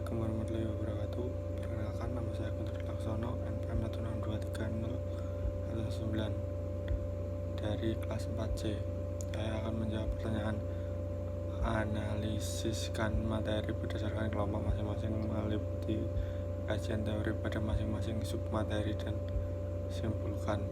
Assalamualaikum warahmatullahi wabarakatuh. Perkenalkan, nama saya Guntur Laksono, NPM 1623019 dari kelas 4C. Saya akan menjawab pertanyaan analisiskan materi berdasarkan kelompok masing-masing meliputi kajian teori pada masing-masing submateri dan simpulkan.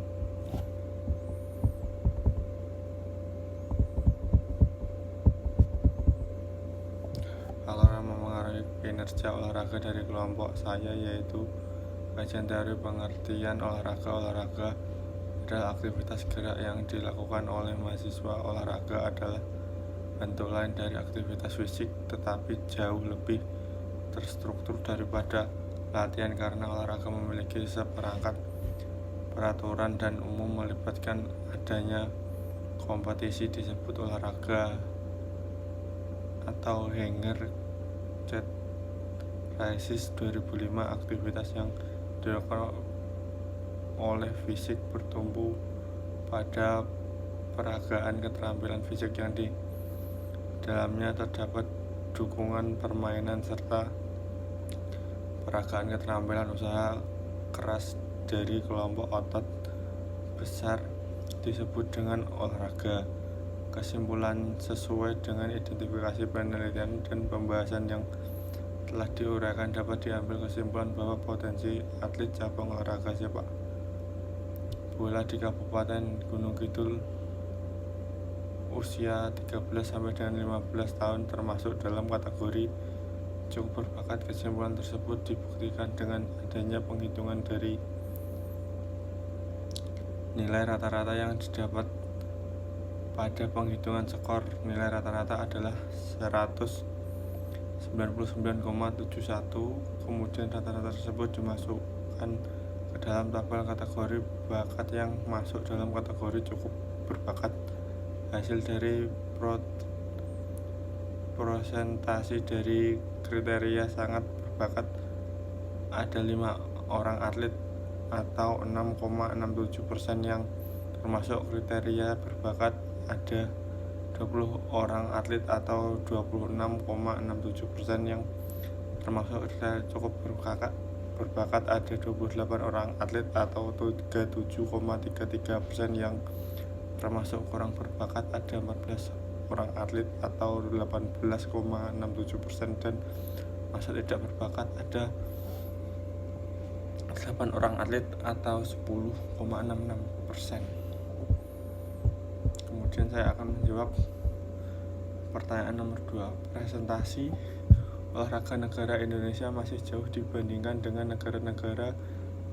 Faktor yang mempengaruhi kinerja olahraga dari kelompok saya yaitu kajian teori pengertian olahraga. Olahraga adalah aktivitas gerak yang dilakukan oleh mahasiswa. Olahraga adalah bentuk lain dari aktivitas fisik tetapi jauh lebih terstruktur daripada latihan karena olahraga memiliki seperangkat peraturan dan umum melibatkan adanya kompetisi disebut olahraga atau Hanger Chat Crisis 2005. Aktivitas yang dilakukan oleh fisik bertumpu pada peragaan keterampilan fisik yang di dalamnya terdapat dukungan permainan serta peragaan keterampilan usaha keras dari kelompok otot besar disebut dengan olahraga. Kesimpulan sesuai dengan identifikasi penelitian dan pembahasan yang telah diuraikan dapat diambil kesimpulan bahwa potensi atlet cabang olahraga sepak bola di Kabupaten Gunung Kidul usia 13 sampai dengan 15 tahun termasuk dalam kategori cukup berbakat. Kesimpulan tersebut dibuktikan dengan adanya penghitungan dari nilai rata-rata yang didapat pada penghitungan skor. Nilai rata-rata adalah 199,71. Kemudian rata-rata tersebut dimasukkan ke dalam tabel kategori bakat yang masuk dalam kategori cukup berbakat. Hasil dari prosentasi dari kriteria sangat berbakat ada 5 orang atlet atau 6,67% yang termasuk kriteria berbakat, ada 20 orang atlet atau 26,67% yang termasuk kriteria cukup berbakat, ada 28 orang atlet atau 37,33% yang termasuk kurang berbakat, ada 14 orang atlet atau 18,67% dan masuk tidak berbakat, ada 8 orang atlet atau 10,66%. Kemudian saya akan menjawab pertanyaan nomor 2. Presentasi olahraga negara Indonesia masih jauh dibandingkan dengan negara-negara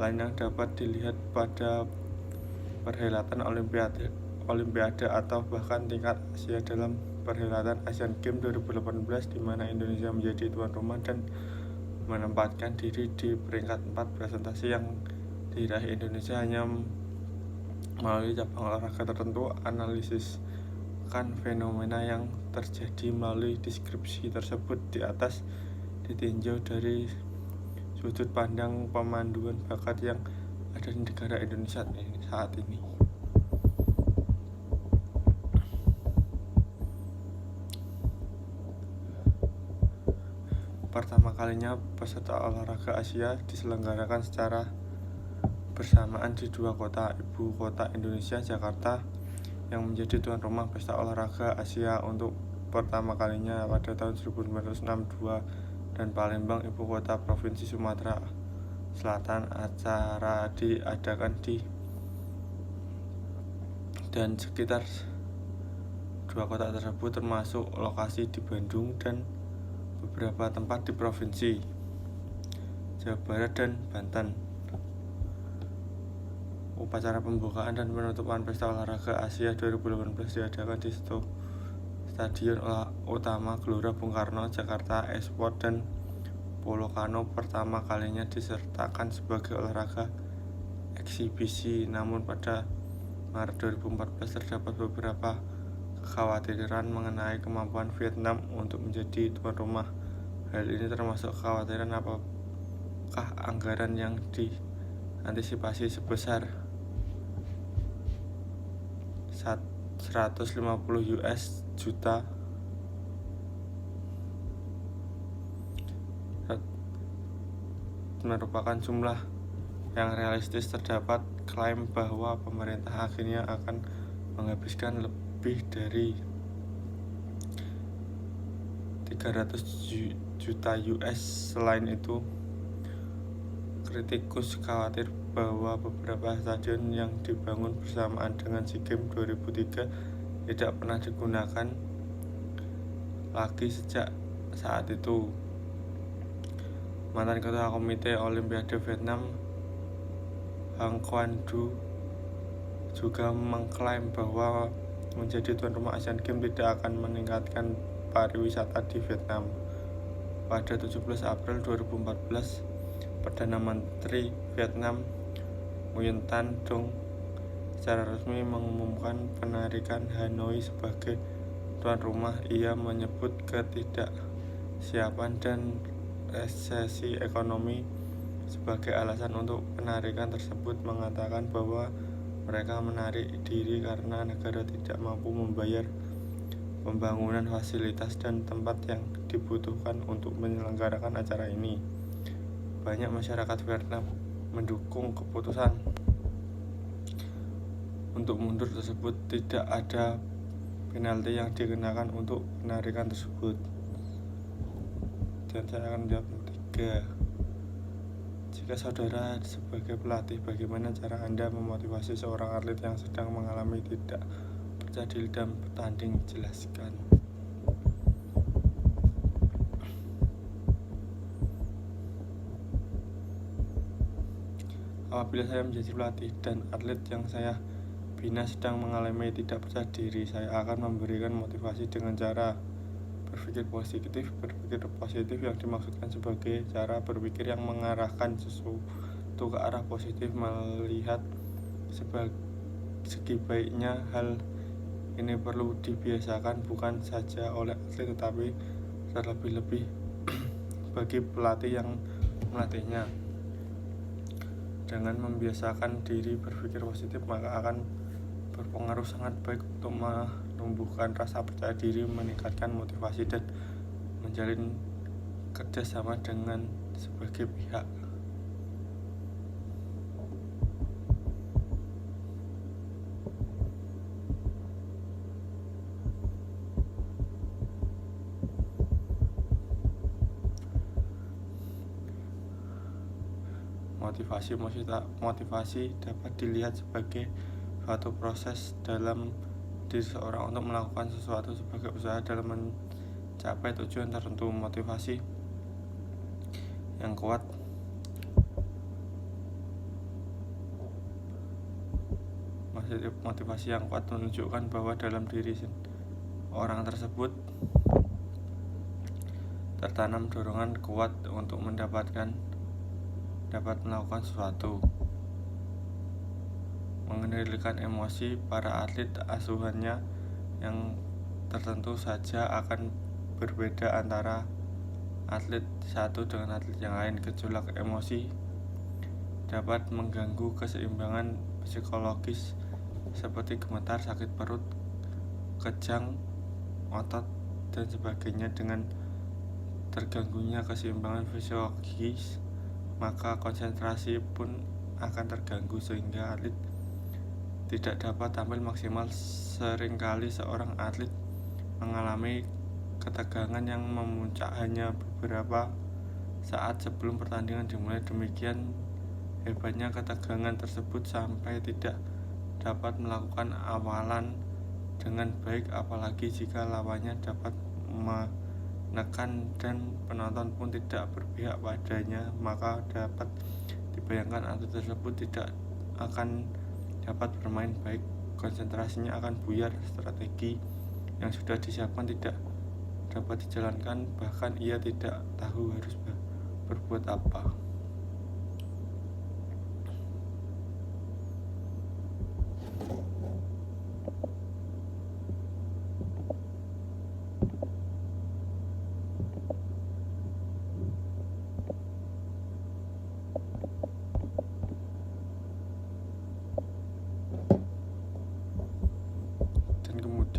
lain yang dapat dilihat pada perhelatan Olimpiade atau bahkan tingkat Asia dalam perhelatan Asian Games 2018 di mana Indonesia menjadi tuan rumah dan menempatkan diri di peringkat 4. Presentasi yang diraih Indonesia hanya melalui cabang olahraga tertentu. Analisiskan fenomena yang terjadi melalui deskripsi tersebut di atas ditinjau dari sudut pandang pemanduan bakat yang ada di negara Indonesia saat ini. Pertama kalinya peserta olahraga Asia diselenggarakan secara bersamaan di 2 kota. Ibu kota Indonesia, Jakarta, yang menjadi tuan rumah pesta olahraga Asia untuk pertama kalinya pada tahun 1962, dan Palembang, ibu kota provinsi Sumatera Selatan. Acara diadakan di dan sekitar 2 kota tersebut termasuk lokasi di Bandung dan beberapa tempat di provinsi Jawa Barat dan Banten. Upacara pembukaan dan penutupan Pesta Olahraga Asia 2018 diadakan di Stadion Utama Gelora Bung Karno, Jakarta. E-sport dan polo kano pertama kalinya disertakan sebagai olahraga eksibisi, namun pada Maret 2014 terdapat beberapa kekhawatiran mengenai kemampuan Vietnam untuk menjadi tuan rumah. Hal ini termasuk kekhawatiran apakah anggaran yang diantisipasi sebesar 150 juta merupakan jumlah yang realistis. Terdapat klaim bahwa pemerintah akhirnya akan menghabiskan lebih dari 300 juta US. Selain itu, kritikus khawatir bahwa beberapa stadion yang dibangun bersamaan dengan SEA Games 2003 tidak pernah digunakan lagi sejak saat itu. Mantan Ketua Komite Olimpiade Vietnam, Hang Quang-du, juga mengklaim bahwa menjadi tuan rumah Asian Games tidak akan meningkatkan pariwisata di Vietnam. Pada 17 April 2014, Perdana Menteri Vietnam Nguyen Thanh Dung secara resmi mengumumkan penarikan Hanoi sebagai tuan rumah. Ia menyebut ketidaksiapan dan resesi ekonomi sebagai alasan untuk penarikan tersebut, mengatakan bahwa mereka menarik diri karena negara tidak mampu membayar pembangunan fasilitas dan tempat yang dibutuhkan untuk menyelenggarakan acara ini. Banyak masyarakat Vietnam mendukung keputusan untuk mundur tersebut. Tidak ada penalti yang dikenakan untuk penarikan tersebut. Dan saya akan menjawab 3. Jika saudara sebagai pelatih, bagaimana cara Anda memotivasi seorang atlet yang sedang mengalami tidak percaya diri dalam bertanding? Jelaskan. Apabila saya menjadi pelatih dan atlet yang saya bina sedang mengalami tidak percaya diri, saya akan memberikan motivasi dengan cara berpikir positif. Berpikir positif yang dimaksudkan sebagai cara berpikir yang mengarahkan sesuatu ke arah positif, melihat segi baiknya. Hal ini perlu dibiasakan bukan saja oleh atlet tetapi terlebih-lebih bagi pelatih yang melatihnya. Dengan membiasakan diri berpikir positif, maka akan berpengaruh sangat baik untuk menumbuhkan rasa percaya diri, meningkatkan motivasi, dan menjalin kerjasama dengan sebagai pihak. Motivasi dapat dilihat sebagai suatu proses dalam diri seorang untuk melakukan sesuatu sebagai usaha dalam mencapai tujuan tertentu. Motivasi yang kuat menunjukkan bahwa dalam diri orang tersebut tertanam dorongan kuat untuk dapat melakukan sesuatu. Mengendalikan emosi para atlet asuhannya yang tertentu saja akan berbeda antara atlet satu dengan atlet yang lain. Gejolak emosi dapat mengganggu keseimbangan psikologis seperti gemetar, sakit perut, kejang, otot, dan sebagainya. Dengan terganggunya keseimbangan fisiologis, maka konsentrasi pun akan terganggu sehingga atlet tidak dapat tampil maksimal. Seringkali seorang atlet mengalami ketegangan yang memuncak hanya beberapa saat sebelum pertandingan dimulai. Demikian hebatnya ketegangan tersebut sampai tidak dapat melakukan awalan dengan baik, apalagi jika lawannya dapat menekan dan penonton pun tidak berpihak padanya. Maka dapat dibayangkan atlet tersebut tidak akan dapat bermain baik, konsentrasinya akan buyar, strategi yang sudah disiapkan tidak dapat dijalankan, bahkan ia tidak tahu harus berbuat apa.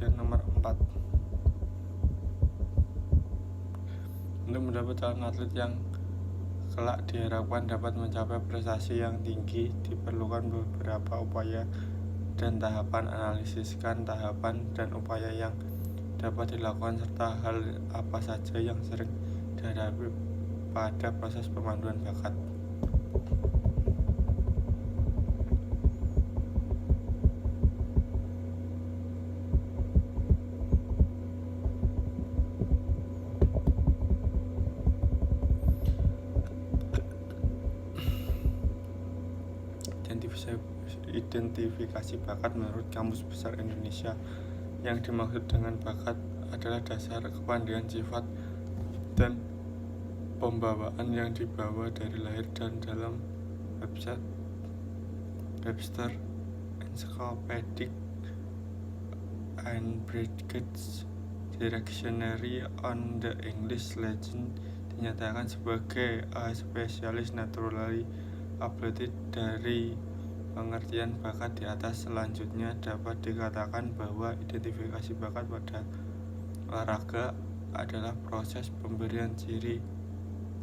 Nomor 4, untuk mendapat calon atlet yang kelak diharapkan dapat mencapai prestasi yang tinggi, diperlukan beberapa upaya dan tahapan. Analisiskan tahapan dan upaya yang dapat dilakukan serta hal apa saja yang sering dihadapi pada proses pemanduan bakat. Identifikasi bakat menurut Kamus Besar Indonesia. Yang dimaksud dengan bakat adalah dasar kepandaian, sifat, dan pembawaan yang dibawa dari lahir. Dan dalam Webster Encyclopedic and Bright's Dictionary on the English Language dinyatakan sebagai a specialist naturally ability. Dari pengertian bakat di atas, selanjutnya dapat dikatakan bahwa identifikasi bakat pada olahraga adalah proses pemberian ciri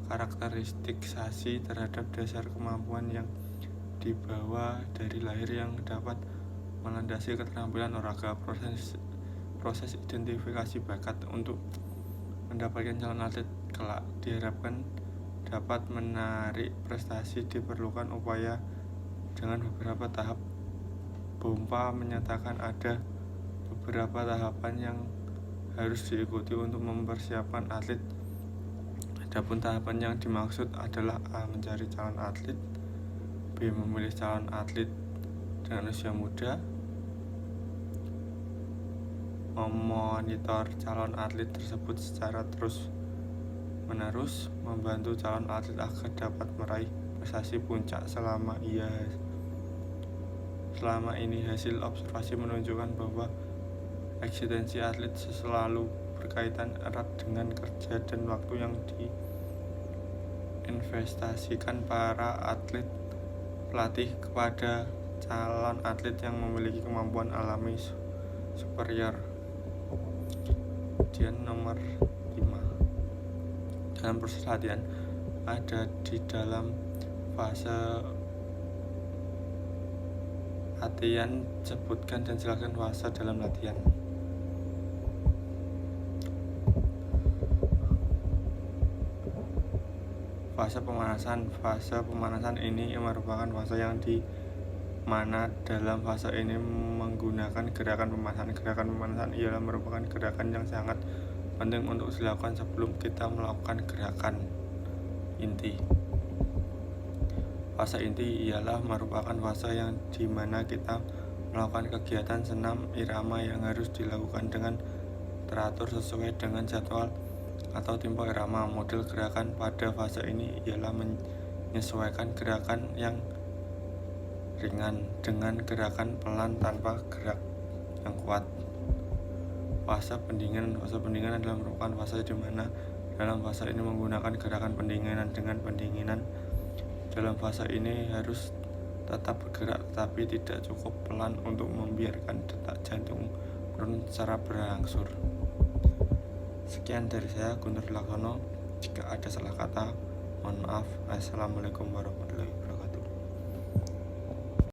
karakteristikasi terhadap dasar kemampuan yang dibawa dari lahir yang dapat melandasi keterampilan olahraga. Proses identifikasi bakat untuk mendapatkan calon atlet kelak diharapkan dapat menarik prestasi. Diperlukan upaya dengan beberapa tahap. Bompa menyatakan ada beberapa tahapan yang harus diikuti untuk mempersiapkan atlet. Adapun tahapan yang dimaksud adalah A. Mencari calon atlet, B. Memilih calon atlet dengan usia muda, memonitor calon atlet tersebut secara terus menerus, membantu calon atlet agar dapat meraih prestasi puncak. Selama ini hasil observasi menunjukkan bahwa eksistensi atlet selalu berkaitan erat dengan kerja dan waktu yang diinvestasikan para atlet pelatih kepada calon atlet yang memiliki kemampuan alami superior. Kemudian nomor 5, dalam proses latihan ada di dalam fase latihan. Sebutkan dan jelaskan fase dalam latihan. Fase pemanasan ini merupakan fase yang di mana dalam fase ini menggunakan gerakan pemanasan. Gerakan pemanasan ialah merupakan gerakan yang sangat penting untuk dilakukan sebelum kita melakukan gerakan inti. Fase inti ialah merupakan fase yang dimana kita melakukan kegiatan senam irama yang harus dilakukan dengan teratur sesuai dengan jadwal atau tempo irama. Model gerakan pada fase ini ialah menyesuaikan gerakan yang ringan dengan gerakan pelan tanpa gerak yang kuat. Fase pendinginan adalah merupakan fase di mana dalam fase ini menggunakan gerakan pendinginan. Dengan pendinginan dalam fase ini harus tetap bergerak, tetapi tidak cukup pelan untuk membiarkan detak jantung menurun secara berangsur. Sekian dari saya, Guntur Laksono. Jika ada salah kata, mohon maaf. Assalamualaikum warahmatullahi wabarakatuh.